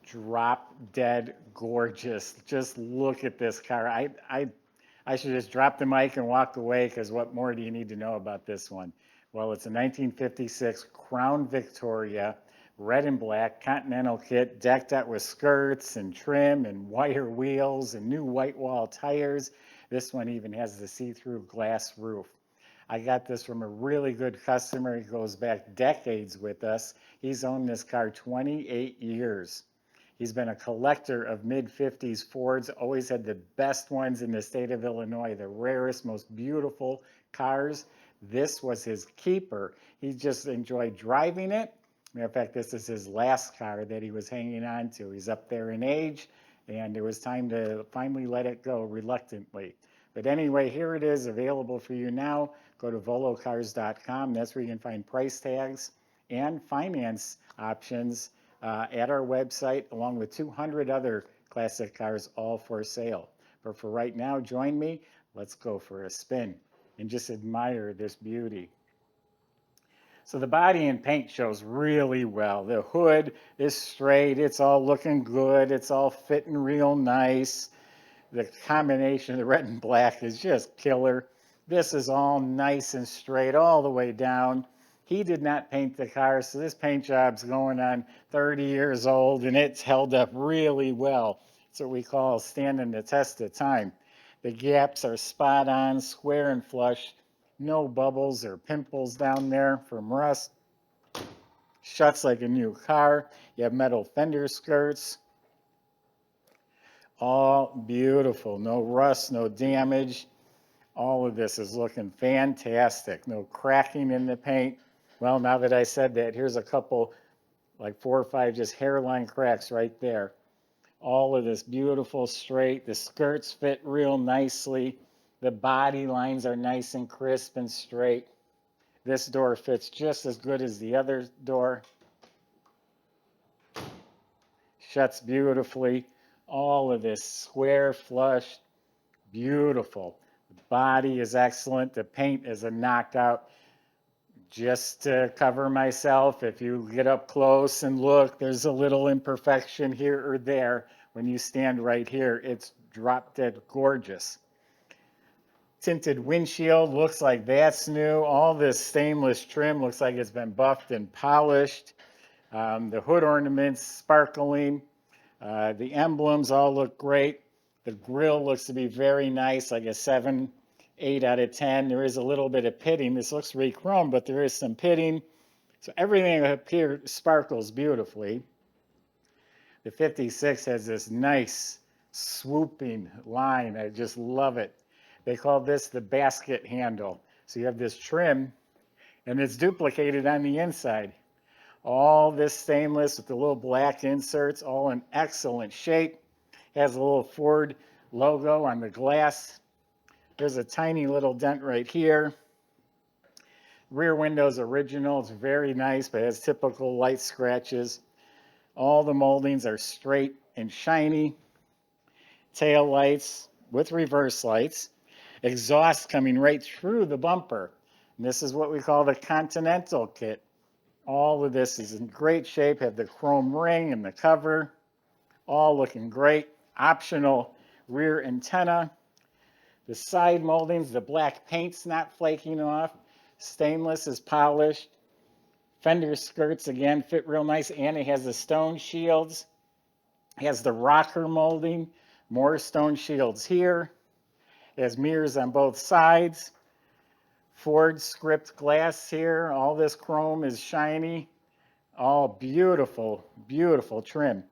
drop dead gorgeous. Just look at this car. I should just drop the mic and walk away because what more do you need to know about this one? Well, it's a 1956 Crown Victoria, red and black Continental kit, decked out with skirts and trim and wire wheels and new white wall tires. This one even has the see-through glass roof. I got this from a really good customer. He goes back decades with us. He's owned this car 28 years. He's been a collector of mid-50s Fords, always had the best ones in the state of Illinois, the rarest, most beautiful cars. This was his keeper. He just enjoyed driving it. Matter of fact, this is his last car that he was hanging on to. He's up there in age, and it was time to finally let it go reluctantly. But anyway, here it is available for you now. Go to volocars.com. That's where you can find price tags and finance options at our website, along with 200 other classic cars, all for sale. But for right now, join me. Let's go for a spin and just admire this beauty. So the body and paint shows really well. The hood is straight. It's all looking good. It's all fitting real nice. The combination of the red and black is just killer. This is all nice and straight all the way down. He did not paint the car, so this paint job's going on 30 years old, and it's held up really well. It's what we call standing the test of time. The gaps are spot on, square and flush. No bubbles or pimples down there from rust. Shuts like a new car. You have metal fender skirts. All beautiful. No rust, no damage. All of this is looking fantastic. No cracking in the paint. Well, now that I said that, here's a couple, like 4 or 5 just hairline cracks right there. All of this beautiful straight. The skirts fit real nicely. The body lines are nice and crisp and straight. This door fits just as good as the other door. Shuts beautifully. All of this square, flush, beautiful. The body is excellent. The paint is a knockout. Just to cover myself, if you get up close and look, there's a little imperfection here or there. When you stand right here, it's drop dead gorgeous. Tinted windshield looks like that's new. All this stainless trim looks like it's been buffed and polished. The hood ornaments sparkling. The emblems all look great. The grille looks to be very nice, like a 7, 8 out of 10. There is a little bit of pitting. This looks re-chrome, but there is some pitting. So everything up here sparkles beautifully. The 56 has this nice swooping line. I just love it. They call this the basket handle. So you have this trim, and it's duplicated on the inside. All this stainless with the little black inserts, all in excellent shape. Has a little Ford logo on the glass. There's a tiny little dent right here. Rear window's original. It's very nice, but it has typical light scratches. All the moldings are straight and shiny. Tail lights with reverse lights. Exhaust coming right through the bumper. And this is what we call the Continental kit. All of this is in great shape. Have the chrome ring and the cover. All looking great. Optional rear antenna. The side moldings, the black paint's not flaking off. Stainless is polished. Fender skirts, again, fit real nice. And it has the stone shields. It has the rocker molding. More stone shields here. It has mirrors on both sides. Ford script glass here. All this chrome is shiny. All beautiful, beautiful trim.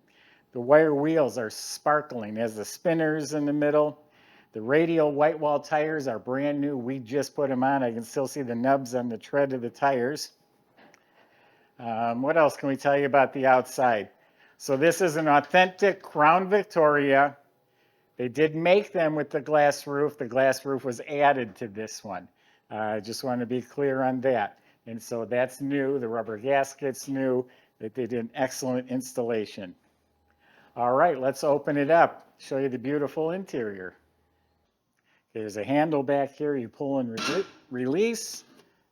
The wire wheels are sparkling. It has the spinners in the middle. The radial white wall tires are brand new. We just put them on. I can still see the nubs on the tread of the tires. What else can we tell you about the outside? So this is an authentic Crown Victoria. They did make them with the glass roof. The glass roof was added to this one. I just want to be clear on that. And so that's new. The rubber gasket's new. They did an excellent installation. All right, let's open it up. Show you the beautiful interior. There's a handle back here. You pull and release,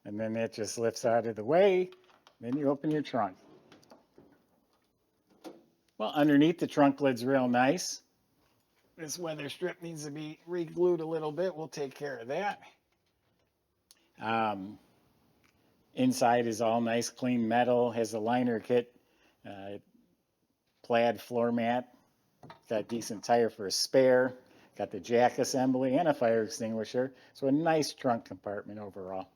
and then it just lifts out of the way. Then you open your trunk. Well, underneath the trunk lid's real nice. This weather strip needs to be re-glued a little bit. We'll take care of that. Um, Inside is all nice, clean metal. Has a liner kit, plaid floor mat. Got a decent tire for a spare. Got the jack assembly and a fire extinguisher. So a nice trunk compartment overall.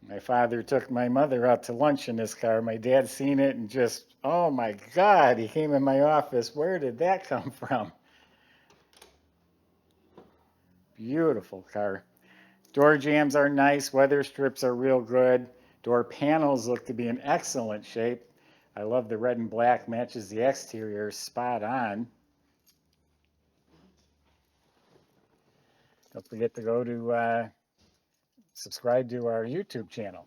My father took my mother out to lunch in this car. My dad seen it and just, oh my God, he came in my office. Where did that come from? Beautiful car. Door jambs are nice. Weather strips are real good. Door panels look to be in excellent shape. I love the red and black, matches the exterior spot on. Don't forget to go to subscribe to our YouTube channel.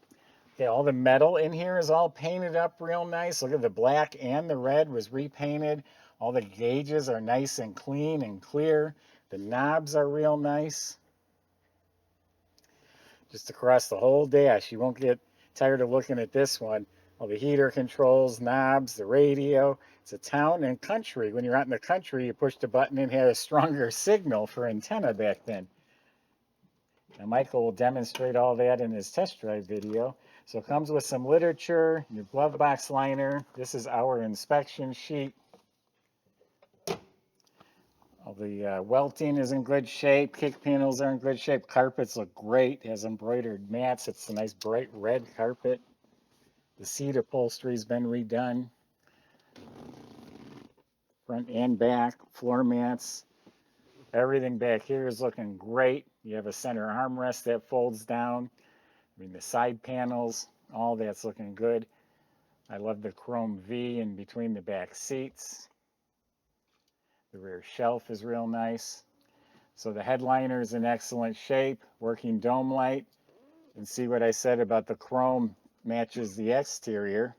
Okay, all the metal in here is all painted up real nice. Look at the black and the red was repainted. All the gauges are nice and clean and clear. The knobs are real nice. Just across the whole dash. You won't get tired of looking at this one. All the heater controls, knobs, the radio. It's a town and country. When you're out in the country, you push the button and had a stronger signal for antenna back then. Now, Michael will demonstrate all that in his test drive video. So it comes with some literature, your glove box liner. This is our inspection sheet. All the welting is in good shape. Kick panels are in good shape. Carpets look great. It has embroidered mats. It's a nice bright red carpet. The seat upholstery's been redone. Front and back, floor mats. Everything back here is looking great. You have a center armrest that folds down. I mean, the side panels, all that's looking good. I love the chrome V in between the back seats. The rear shelf is real nice. So the headliner is in excellent shape, working dome light. And see what I said about the chrome matches the exterior.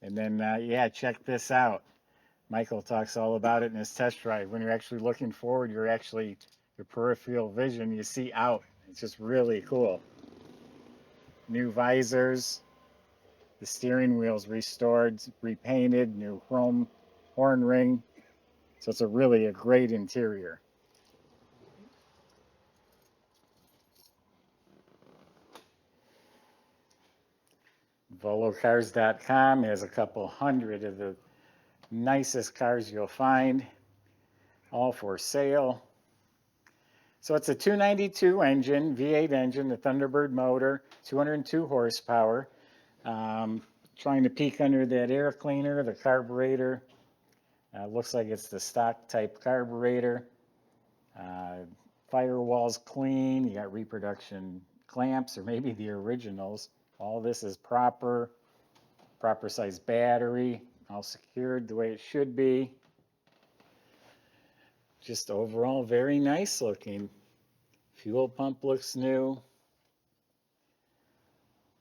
And then, yeah, check this out. Michael talks all about it in his test drive. When you're actually looking forward, your peripheral vision, you see out. It's just really cool. New visors. The steering wheel's restored, repainted, new chrome horn ring. So it's really a great interior. VoloCars.com has a couple hundred of the nicest cars you'll find, all for sale. So it's a 292 engine, V8 engine, the Thunderbird motor, 202 horsepower. Trying to peek under that air cleaner, the carburetor. Looks like it's the stock type carburetor. Firewall's clean. You got reproduction clamps, or maybe the originals. All this is proper size battery, all secured the way it should be. Just overall very nice looking. Fuel pump looks new.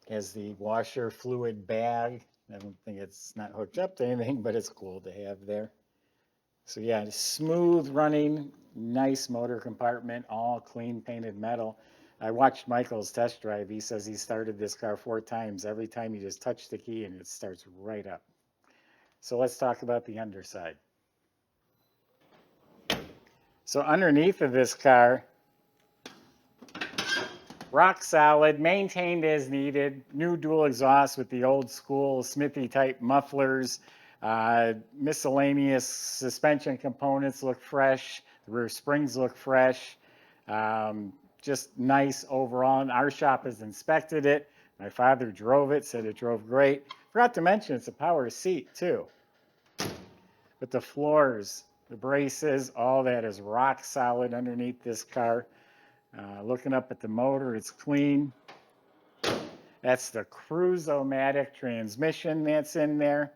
Has the washer fluid bag. I don't think it's not hooked up to anything, but it's cool to have there. So yeah, smooth running, nice motor compartment, all clean painted metal. I watched Michael's test drive. He says he started this car 4 times. Every time you just touch the key and it starts right up. So let's talk about the underside. So underneath of this car, rock solid, maintained as needed, new dual exhaust with the old school Smithy type mufflers. Miscellaneous suspension components look fresh. The rear springs look fresh. Just nice overall. And our shop has inspected it. My father drove it, said it drove great. Forgot to mention it's a power seat too. But the floors, the braces, all that is rock solid underneath this car. Looking up at the motor, it's clean. That's the Cruise-O-Matic transmission that's in there.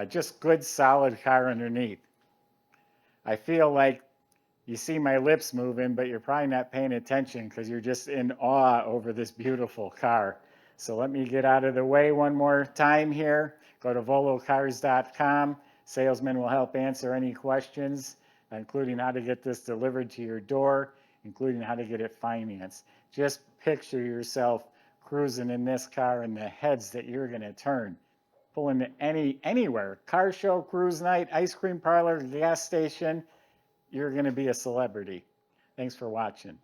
Just good, solid car underneath. I feel like you see my lips moving, but you're probably not paying attention because you're just in awe over this beautiful car. So let me get out of the way one more time here. Go to volocars.com. Salesman will help answer any questions, including how to get this delivered to your door, including how to get it financed. Just picture yourself cruising in this car and the heads that you're going to turn. Pull into anywhere, car show, cruise night, ice cream parlor, gas station, you're going to be a celebrity. Thanks for watching.